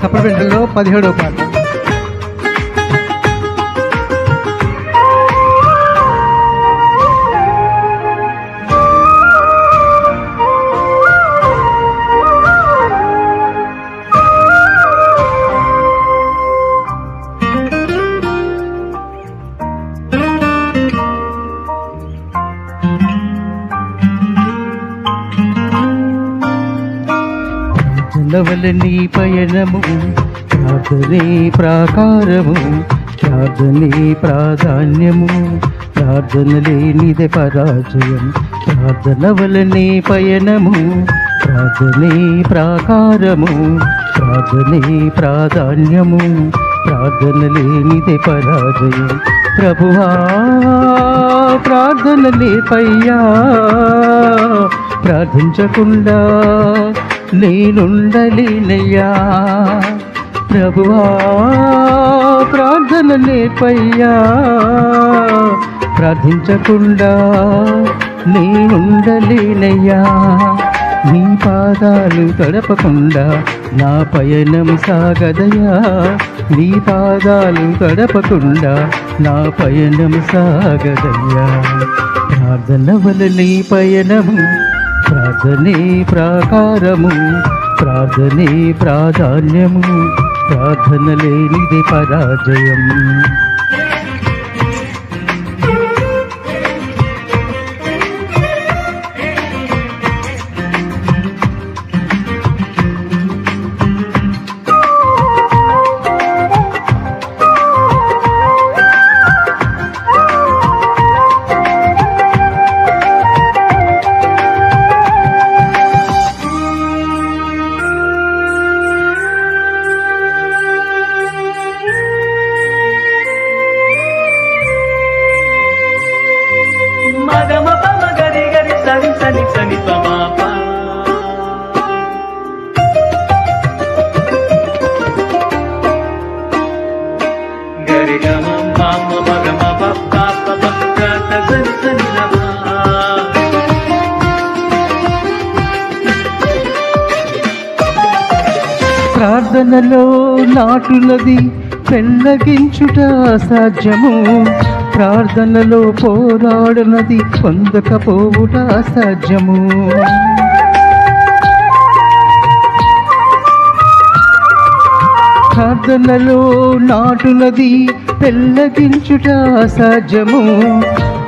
సప్లిమెంటరీలో 17వ పాట. జనవలని పయనము ప్రార్థనే ప్రాకారము, ప్రార్థనే ప్రాధాన్యము, ప్రార్థన లేనిదే పరాజయం. ప్రార్థనవలనే పయనము ప్రార్థనే ప్రాకారము, ప్రార్థనే ప్రాధాన్యము, ప్రార్థన లేనిదే పరాజయం. ప్రభువా ప్రార్థన లేపయ్యా, ప్రార్థించకుండా నేనుండలేనయ్యా. ప్రభువా ప్రార్థన లేపయ్యా, ప్రార్థించకుండా నేనుండలేనయ్యా. నీ పాదాలు తడపకుండా నా పయనం సాగదయా, నీ పాదాలు తడపకుండా నా పయనం సాగదయ్యా. ప్రార్థన వలనే పయనము ప్రార్థనే ప్రాకారము, ప్రార్థనే ప్రాధాన్యము, ప్రార్థన లేనిదే పరాజయం. ప్రార్థనలో నాటునది పెళ్ళగించుట అసాధ్యము, ప్రార్థనలో పోరాడునది పొందకపోవుట అసాధ్యము. ప్రార్థనలో నాటునది పెళ్ళగించుట అసాధ్యము,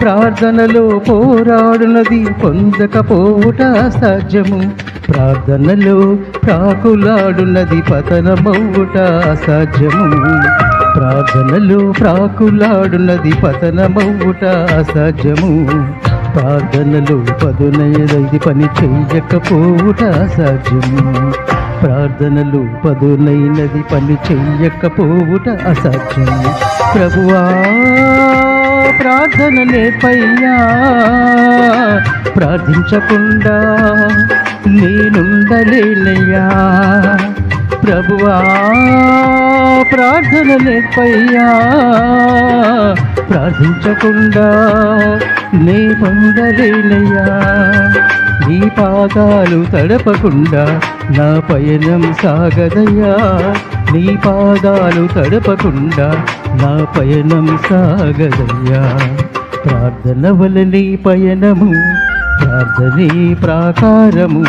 ప్రార్థనలో పోరాడునది పొందకపోవుట అసాధ్యము. ప్రార్థనలో ప్రాకులాడునది పతనమవుట అసాధ్యము, ప్రార్థనలో ప్రాకులాడునది పతనమవుట అసాధ్యము. ప్రార్థనలో పదునైనది పని చెయ్యకపోవుట అసాధ్యము, ప్రార్థనలో పదునైనది పని చెయ్యకపోవుట అసాధ్యము. ప్రభువా ప్రార్థన లేపయ్యా, ప్రార్థించకుండా నేనుండలేనయ్యా. ప్రభువా ప్రార్థన లేపయ్యా, ప్రార్థించకుండా నేనుండలేనయ్యా. నీ పాదాలు తడపకుండా నా పయనం సాగదయ్యా, నీ పాదాలు తడపకుండా నా పయనం సాగదయ్యా. ప్రార్థన వలనే పయనము ప్రార్థనే ప్రాకారము,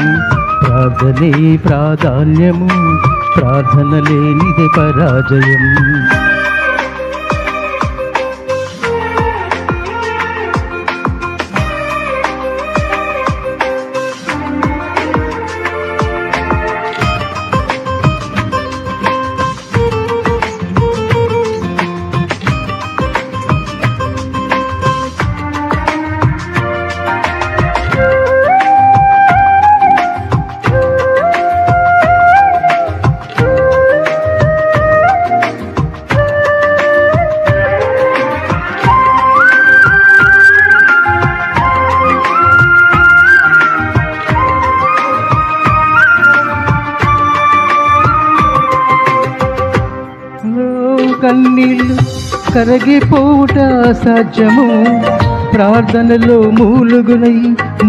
ప్రార్థనే ప్రాధాన్యము, ప్రార్థన లేనిదే పరాజయం. కన్నీళ్ళు కరగిపోవుట అసాధ్యము, ప్రార్థనలో మూలుగునై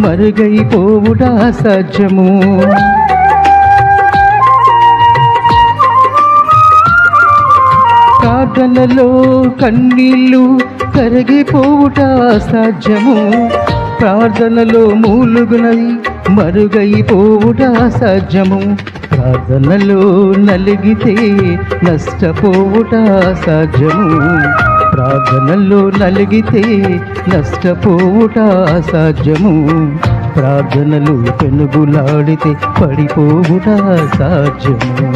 మరుగైపోవుట అసాధ్యము. ప్రార్థనలో కన్నీళ్ళు కరిగిపోవుట అసాధ్యము, ప్రార్థనలో మూలుగునై మరుగైపోవుట అసాధ్యము. ప్రార్థనలో నలిగితే నష్టపోవుట అసాధ్యము, ప్రార్థనలో నలిగితే నష్టపోవుట అసాధ్యము. ప్రార్థనలు పెనుగులాడితే పడిపోవుట అసాధ్యము,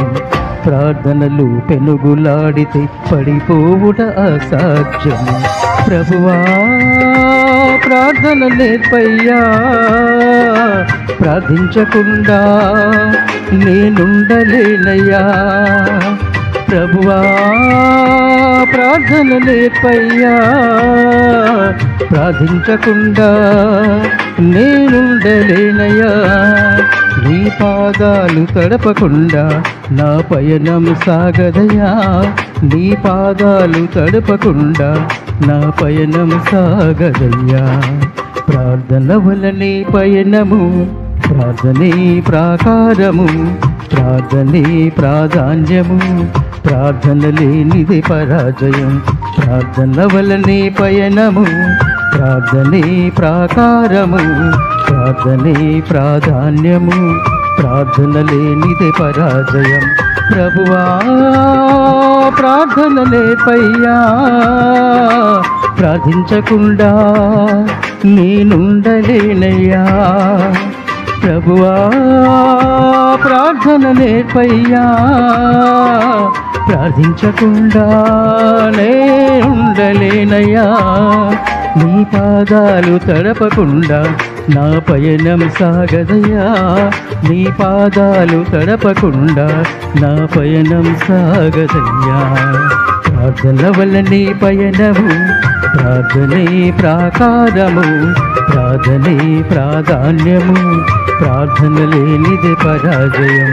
ప్రార్థనలు పెనుగులాడితే పడిపోవుట అసాధ్యము. ప్రభువా ప్రార్థన నేర్పయ్యా, ప్రార్థించకుండా నేనుండలేనయ్యా. ప్రభువా ప్రార్థన నేర్పయ్యా, ప్రార్థించకుండా నేనుండలేనయ్యా. నీ పాదాలు తడపకుండా నా పయనం సాగదయా, నీ పాదాలు తడపకుండా నా పయనం సాగదయ్యా. ప్రార్థన వలనే పయనము, ప్రార్థనే ప్రాకారము, ప్రార్థనే ప్రాధాన్యము, ప్రార్థన లేనిది పరాజయం. ప్రార్థన వలనే పయనము, ప్రార్థనే ప్రాకారము, ప్రార్థనే ప్రాధాన్యము, ప్రార్థన లేనిది పరాజయం. ప్రభువా ప్రార్థన నేర్పయ్యా, ప్రార్థించకుండా నేనుండలేనయ్యా. ప్రభువా ప్రార్థన నేర్పయ్యా, ప్రార్థించకుండా నేనుండలేనయ్యా. నీ పాదాలు తడపకుండా నా పయనం సాగదయ్యా, నీ పాదాలు తడపకుండా నా పయనం సాగదయ్యా. ప్రార్థన వలనే పయనము, ప్రార్థనే ప్రాకారము, ప్రార్థనే ప్రాధాన్యము, ప్రార్థన లేనిది పరాజయం.